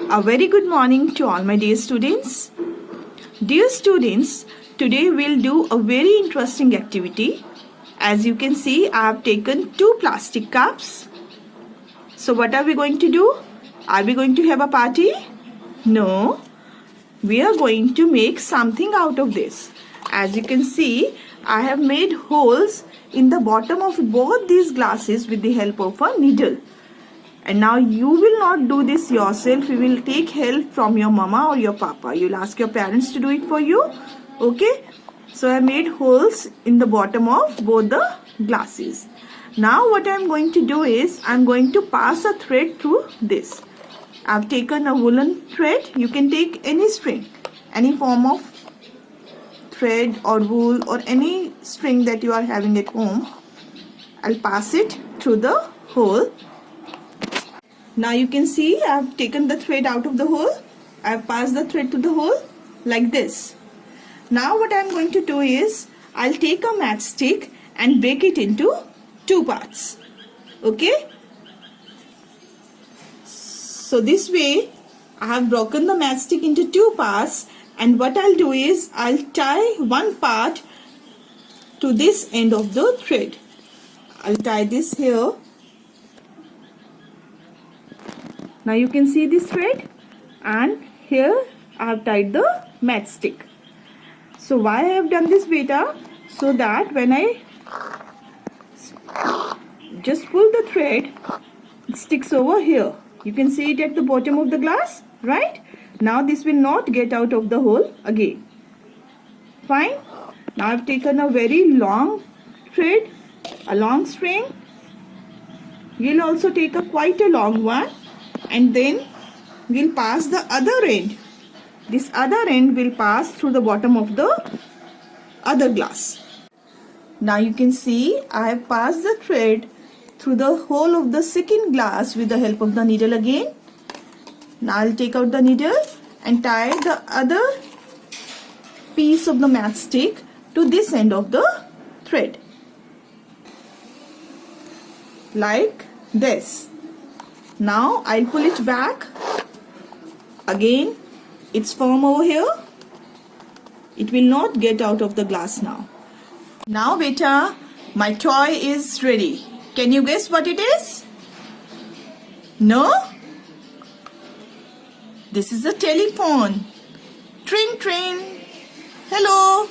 A very good morning to all my dear students. Dear students, today we'll do a very interesting activity. As you can see, I have taken 2 plastic cups. So what are we going to do? Are we going to have a party? No. We are going to make something out of this. As you can see, I have made holes in the bottom of both these glasses with the help of a needle. And now you will not do this yourself. You will take help from your mama or your papa. You'll ask your parents to do it for you. Okay. So I made holes in the bottom of both the glasses. Now what I'm going to do is I'm going to pass a thread through this. I've taken a woolen thread. You can take any string, any form of thread or wool or any string that you are having at home. I'll pass it through the hole. Now you can see I've taken the thread out of the hole. I've passed the thread to the hole like this. Now what I'm going to do is I'll take a matchstick and break it into 2 parts. Okay. So this way I have broken the matchstick into 2 parts, and what I'll do is I'll tie one part to this end of the thread. I'll tie this here. Now you can see this thread, and here I have tied the matchstick. So why I have done this, beta? So that when I just pull the thread, it sticks over here. You can see it at the bottom of the glass, right? Now this will not get out of the hole again. Fine. Now I've taken a very long thread, a long string. You'll also take quite a long one, and then we'll pass the other end. This other end will pass through the bottom of the other glass. Now you can see I have passed the thread through the hole of the second glass with the help of the needle again. Now I'll take out the needle and tie the other piece of the matchstick to this end of the thread. Like this. Now I'll pull it back. Again, it's firm over here. It will not get out of the glass now. Now beta, my toy is ready. Can you guess what it is? No? This is a telephone. Tring tring. Hello.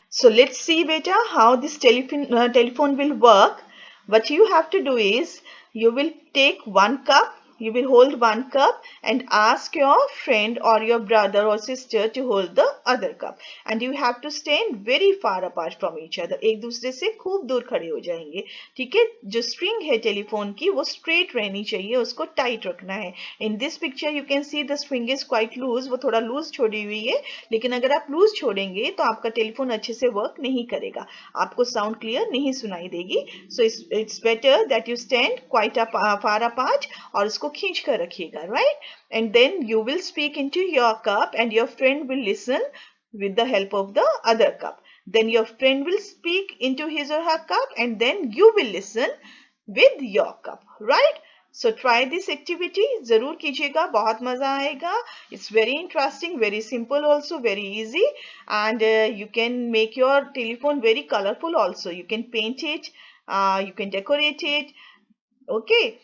So let's see beta how this telephone will work. What you have to do is you will take 1 cup. You will hold 1 cup and ask your friend or your brother or sister to hold the other cup. And you have to stand very far apart from each other. एक दूसरे से खूब दूर खड़े हो जाएंगे. ठीक है. जो string है टेलीफोन की वो straight रहनी चाहिए. उसको tight रखना है. In this picture you can see the string is quite loose. वो थोड़ा loose छोड़ी हुई है. लेकिन अगर आप loose छोड़ेंगे तो आपका टेलीफोन अच्छे से work नहीं करेगा. आपको sound clear नहीं सुनाई देगी. So it's better that you stand quite far apart और उसको खींच कर रखिएगा, right? And then you will speak into your cup and your friend will listen with the help of the other cup. Then your friend will speak into his or her cup and then you will listen with your cup, right? So try this activity. जरूर कीजिएगा, बहुत मजा आएगा. It's very interesting, very simple also, very easy, and you can make your telephone very colorful also. You can paint it, you can decorate it. Okay.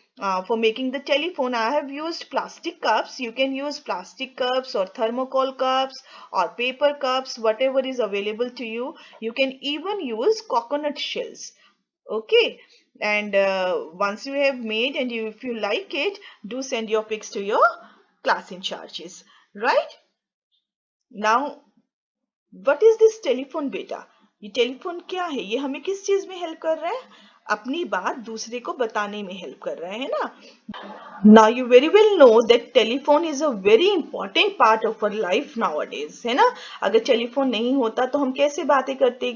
For making the telephone, I have used plastic cups. You can use plastic cups or thermocol cups or paper cups, whatever is available to you. You can even use coconut shells. Okay. And once you have made and if you like it, do send your pics to your class in charges. Right? Now, what is this telephone beta? ये telephone क्या है? ये हमें किस चीज में help कर रहा है? अपनी बात दूसरे को बताने में हेल्प कर रहा है ना. Now you very well know that telephone is a very important part of our life nowadays, है ना. अगर टेलीफोन नहीं होता तो हम कैसे बातें करते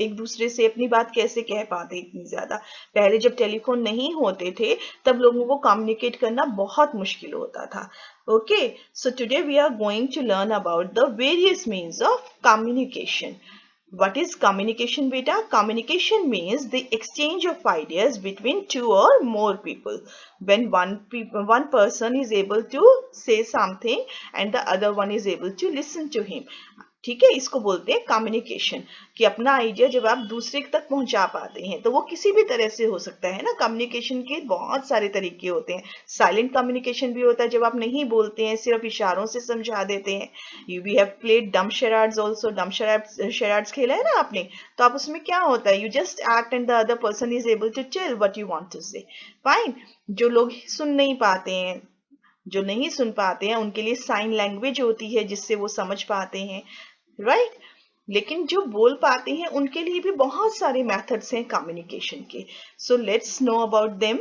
एक दूसरे से, अपनी बात कैसे कह पाते इतनी ज्यादा. पहले जब टेलीफोन नहीं होते थे तब लोगों को कम्युनिकेट करना बहुत मुश्किल होता था. Okay, so today we are going to learn about the various means of communication. What is communication, beta? Communication means the exchange of ideas between two or more people. When one person is able to say something and the other one is able to listen to him. ठीक है, इसको बोलते हैं communication, कि अपना idea जब आप दूसरे तक पहुंचा पाते हैं, तो वो किसी भी तरह से हो सकता है ना। कम्युनिकेशन के बहुत सारे तरीके होते हैं। साइलेंट कम्युनिकेशन भी होता है, जब आप नहीं बोलते हैं, सिर्फ इशारों से समझा देते हैं। यू वी हैव प्लेड डम शराड्स ऑल्सो। डम शराड्स खेला है ना आपने, तो आप उसमें क्या होता है, you just act and the other person is able to tell what you want to say. Fine. जो लोग सुन नहीं पाते हैं, जो नहीं सुन पाते हैं, उनके लिए साइन लैंग्वेज होती है जिससे वो समझ पाते हैं, राइट। लेकिन जो बोल पाते हैं उनके लिए भी बहुत सारे मेथड्स हैं कम्युनिकेशन के। So let's know about them.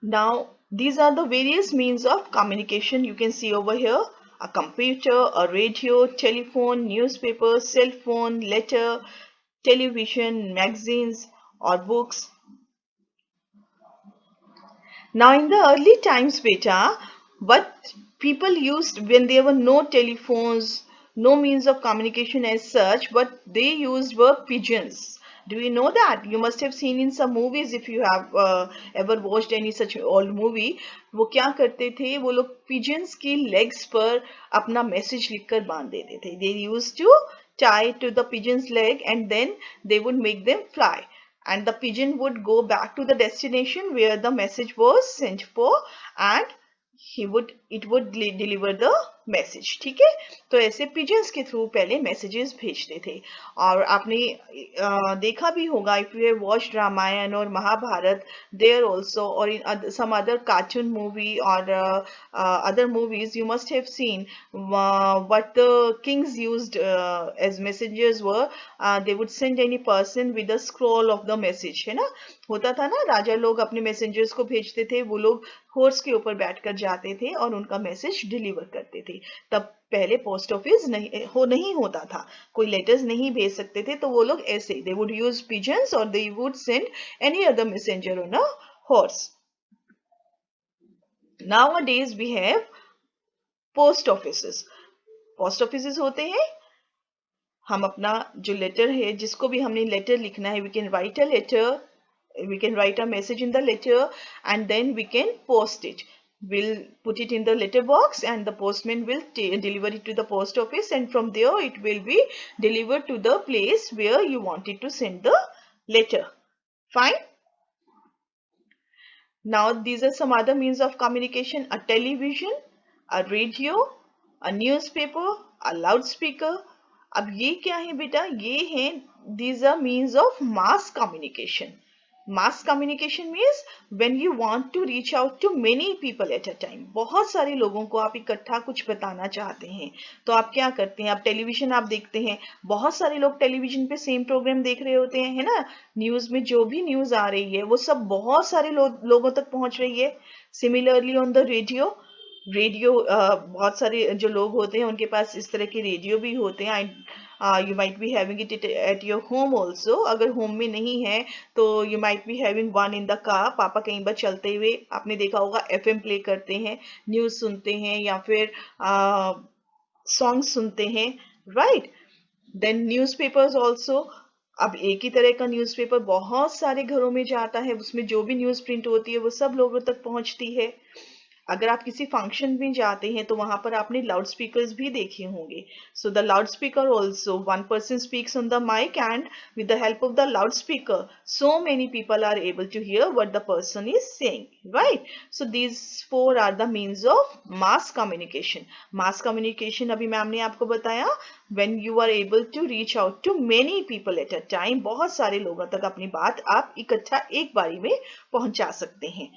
Now these are the various means of communication you can see over here: a computer, a radio, telephone, newspaper, cell phone, letter, television, magazines or books. Now in the early times, beta, what people used when there were no telephones, no means of communication as such, what they used were pigeons. Do you know that? You must have seen in some movies if you have ever watched any such old movie. वो क्या करते थे, वो लोग pigeons की legs पर अपना message लिखकर बांध देते थे. They used to tie to the pigeon's leg and then they would make them fly. And the pigeon would go back to the destination where the message was sent for, and it would deliver the message. ठीक है, तो ऐसे pigeons के through पहले messages भेजते थे। और आपने देखा भी होगा, if you have watched Ramayan और Mahabharat, there also, or in some other cartoon movie or other movies, you must have seen what the kings used as messengers were. They would send any person with a scroll of the message, है ना। होता था ना, राजा लोग अपने messengers को भेजते थे, वो लोग हॉर्स के ऊपर बैठकर जाते थे और उनका मैसेज डिलीवर करते थे। तब पहले पोस्ट ऑफिस नहीं होता था, कोई लेटर्स नहीं भेज सकते थे, तो वो लोग ऐसे, दे वुड यूज पिजन्स और they would send any other messenger on a horse. Nowadays we have post offices. Post offices होते हैं, हम अपना जो लेटर है, जिसको भी हमने लेटर लिखना है, we can write a letter, we can write a message in the letter and then we can post it. We'll put it in the letter box and the postman will deliver it to the post office, and from there it will be delivered to the place where you wanted to send the letter. Fine. Now these are some other means of communication: a television, a radio, a newspaper, a loudspeaker. अब ये क्या है बेटा, ये है, these are means of mass communication. Mass communication means when you want to reach out to many people at a time. बहुत सारे लोगों को आप इकट्ठा कुछ बताना चाहते हैं, तो आप क्या करते हैं, आप टेलीविजन आप देखते हैं, बहुत सारे लोग टेलीविजन पे सेम प्रोग्राम देख रहे होते हैं, है ना। न्यूज में जो भी न्यूज आ रही है वो सब बहुत सारे लोगों तक पहुंच रही है। सिमिलरली ऑन द रेडियो, बहुत सारे जो लोग होते हैं उनके पास इस तरह के रेडियो भी होते हैं। You might be having it at your home also. अगर होम में नहीं है तो you might be having one in the car. पापा कहीं बार चलते हुए आपने देखा होगा FM प्ले करते हैं, न्यूज सुनते हैं या फिर सॉन्ग सुनते हैं, राइट। Then newspapers also. अब एक ही तरह का न्यूज़पेपर बहुत सारे घरों में जाता है, उसमें जो भी न्यूज़ प्रिंट होती है वो सब लोगों तक पहुंचती है। अगर आप किसी फंक्शन में जाते हैं तो वहां पर आपने लाउड स्पीकर्स भी देखे होंगे। So the loud speaker also, one person speaks on the mic and with the help of the loud speaker so many people are able to hear what the person is saying, right. So these four are the means of mass communication. Mass communication अभी ma'am ने आपको बताया, when you are able to reach out to many people at a time, बहुत सारे लोगों तक अपनी बात आप इकट्ठा एक बारी में पहुंचा सकते हैं।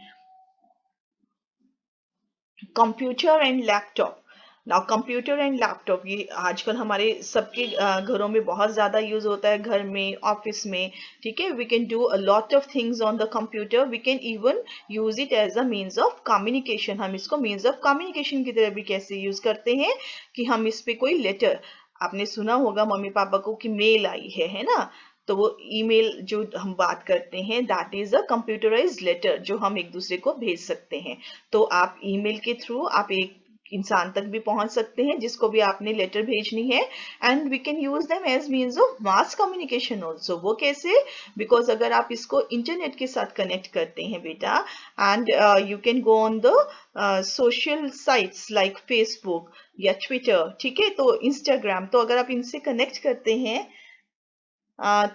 Computer and laptop. Now computer and laptop ये आजकल हमारे सबके घरों में बहुत ज्यादा यूज होता है, घर में, ऑफिस में, ठीक है। We can do a lot of things on the computer. We can even use it as a means of communication. हम इसको मीन्स ऑफ कम्युनिकेशन की तरह भी कैसे यूज करते हैं कि हम इस पे कोई लेटर, आपने सुना होगा मम्मी पापा को कि मेल आई है ना, तो वो ईमेल जो हम बात करते हैं, that is a computerised letter जो हम एक दूसरे को भेज सकते हैं। तो आप ईमेल के थ्रू आप एक इंसान तक भी पहुंच सकते हैं जिसको भी आपने लेटर भेजनी है. And we can use them as means of mass communication also. वो कैसे? बिकॉज अगर आप इसको इंटरनेट के साथ कनेक्ट करते हैं बेटा, and you can go on the social sites like Facebook या ट्विटर, ठीक है, तो इंस्टाग्राम, तो अगर आप इनसे कनेक्ट करते हैं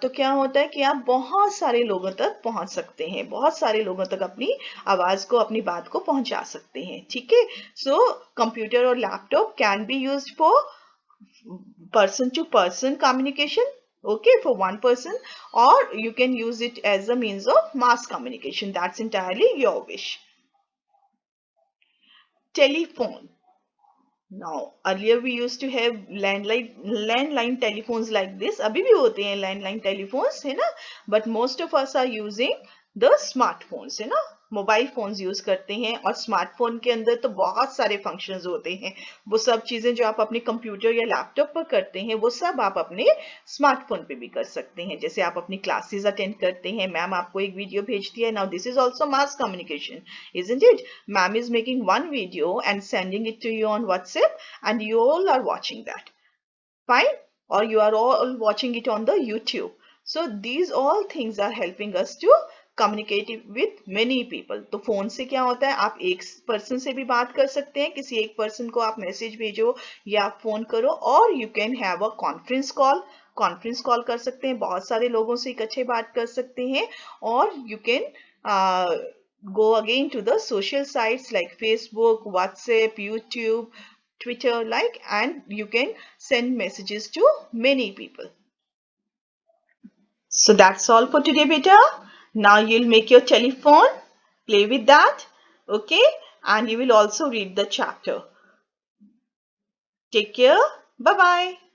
तो क्या होता है कि आप बहुत सारे लोगों तक पहुंच सकते हैं, बहुत सारे लोगों तक अपनी आवाज को, अपनी बात को पहुंचा सकते हैं. ठीक है. सो कंप्यूटर और laptop can be used for person to person communication, okay, for one person, or you can use it as a means of mass communication. That's entirely your wish. Telephone. Now, earlier we used to have landline telephones like this. अभी भी होते हैं landline telephones, है ना? But most of us are using the smartphones, है ना? Mobile phones use करते हैं, और स्मार्टफोन के अंदर तो बहुत सारे फंक्शंस होते हैं. वो सब चीजें जो आप अपने कंप्यूटर या लैपटॉप पर करते हैं, वो सब आप अपने स्मार्टफोन पे भी कर सकते हैं. जैसे आप अपनी क्लासेस अटेंड करते हैं, मैम आपको एक वीडियो भेजती है. Now this is also mass communication, isn't it? Ma'am is making one video and sending it to you on WhatsApp, and you all are watching that. Fine? Or you are all watching it on the YouTube. So these all things are helping us to communicate with many people. तो phone से क्या होता है, आप एक person से भी बात कर सकते हैं, किसी एक पर्सन को आप मैसेज भेजो या आप फोन करो, और you can have a conference call कर सकते हैं, बहुत सारे लोगों से इकट्ठे बात कर सकते हैं. और you can go again to the social sites like Facebook, WhatsApp, YouTube, Twitter, like, and you can send messages to many people. So that's all for today, beta. Now you'll make your telephone, play with that, okay, and you will also read the chapter. Take care. Bye bye.